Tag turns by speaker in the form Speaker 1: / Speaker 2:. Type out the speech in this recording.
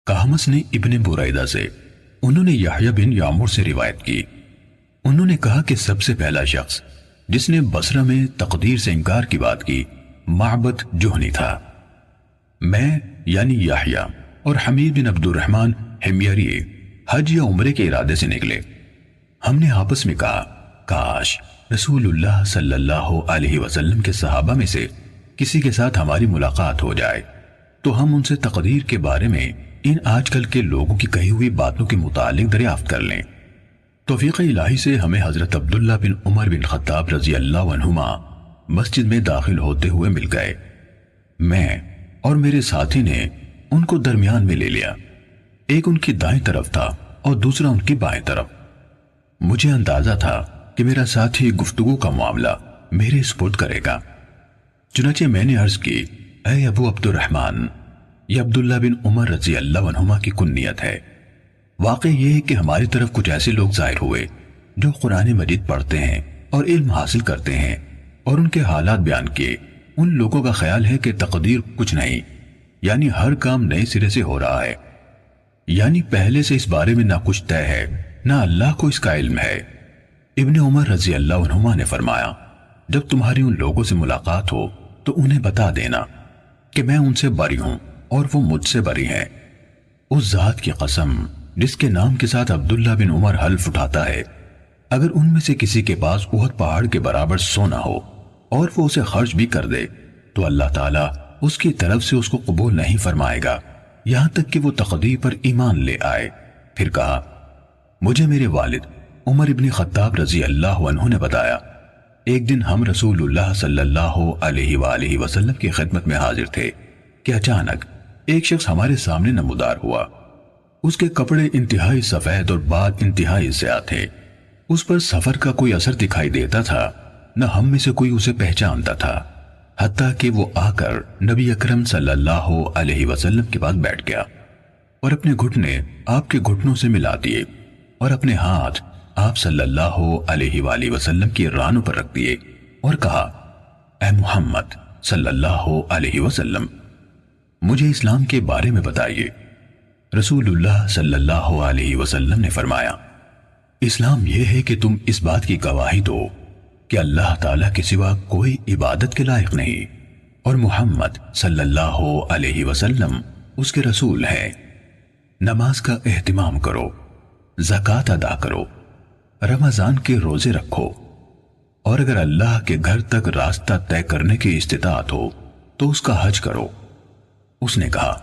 Speaker 1: کہمس نے ابن بریدہ سے، انہوں نے یحییٰ بن یعمر سے روایت کی، انہوں نے کہا کہ سب سے پہلا شخص جس نے بصرہ میں تقدیر سے انکار کی بات کی معبد جہنی تھا۔ میں یعنی یحییٰ اور حمید بن عبد الرحمن حمیری حج یا عمرے کے ارادے سے نکلے۔ ہم نے آپس میں کہا کاش رسول اللہ صلی اللہ علیہ وسلم کے صحابہ میں سے کسی کے ساتھ ہماری ملاقات ہو جائے تو ہم ان سے تقدیر کے بارے میں ان آج کل کے لوگوں کی کہی ہوئی باتوں کے متعلق دریافت کر لیں۔ توفیق الہی سے ہمیں حضرت عبداللہ بن عمر بن خطاب رضی اللہ عنہما مسجد میں داخل ہوتے ہوئے مل گئے۔ میں اور میرے ساتھی نے ان کو درمیان میں لے لیا، ایک ان کی دائیں طرف تھا اور دوسرا ان کی بائیں طرف۔ مجھے اندازہ تھا کہ میرا ساتھی گفتگو کا معاملہ میرے سپرد کرے گا، چنانچہ میں نے عرض کی، اے ابو عبد الرحمن، یہ عبداللہ بن عمر رضی اللہ عنہما کی کنیت ہے۔ واقع یہ ہے کہ ہماری طرف کچھ ایسے لوگ ظاہر ہوئے جو قرآن مجید پڑھتے ہیں اور علم حاصل کرتے ہیں، اور ان کے حالات بیان کیے۔ ان لوگوں کا خیال ہے کہ تقدیر کچھ نہیں، یعنی ہر کام نئے سرے سے ہو رہا ہے، یعنی پہلے سے اس بارے میں نہ کچھ طے ہے نہ اللہ کو اس کا علم ہے۔ ابن عمر رضی اللہ عنہما نے فرمایا، جب تمہاری ان لوگوں سے ملاقات ہو تو انہیں بتا دینا کہ میں ان سے بری ہوں اور وہ مجھ سے بری ہیں۔ اس ذات کی قسم جس کے نام کے ساتھ عبداللہ بن عمر حلف اٹھاتا ہے، اگر ان میں سے کسی کے پاس احد پہاڑ کے برابر سونا ہو اور وہ اسے خرچ بھی کر دے تو اللہ تعالیٰ اس کی طرف سے اس کو قبول نہیں فرمائے گا یہاں تک کہ وہ تقدیر پر ایمان لے آئے۔ پھر کہا، مجھے میرے والد عمر ابن خطاب رضی اللہ عنہ نے بتایا، ایک دن ہم رسول اللہ صلی اللہ علیہ وآلہ وسلم کی خدمت میں حاضر تھے کہ اچانک ایک شخص ہمارے سامنے نمودار ہوا۔ اس کے کپڑے انتہائی سفید اور بال انتہائی سیاہ تھے، اس پر سفر کا کوئی اثر دکھائی دیتا تھا، نہ ہم میں سے کوئی اسے پہچانتا تھا، حتیٰ کہ وہ آ کر نبی اکرم صلی اللہ علیہ وسلم کے پاس بیٹھ گیا اور اپنے گھٹنے آپ کے گھٹنوں سے ملا دیے اور اپنے ہاتھ آپ صلی اللہ علیہ وآلہ وسلم کی رانوں پر رکھ دیے اور کہا، اے محمد صلی اللہ علیہ وسلم، مجھے اسلام کے بارے میں بتائیے۔ رسول اللہ صلی اللہ علیہ وسلم نے فرمایا، اسلام یہ ہے کہ تم اس بات کی گواہی دو کہ اللہ تعالیٰ کے سوا کوئی عبادت کے لائق نہیں اور محمد صلی اللہ علیہ وسلم اس کے رسول ہیں۔ نماز کا اہتمام کرو، زکوٰۃ ادا کرو، رمضان کے روزے رکھو، اور اگر اللہ کے گھر تک راستہ طے کرنے کی استطاعت ہو تو اس کا حج کرو۔ اس نے کہا،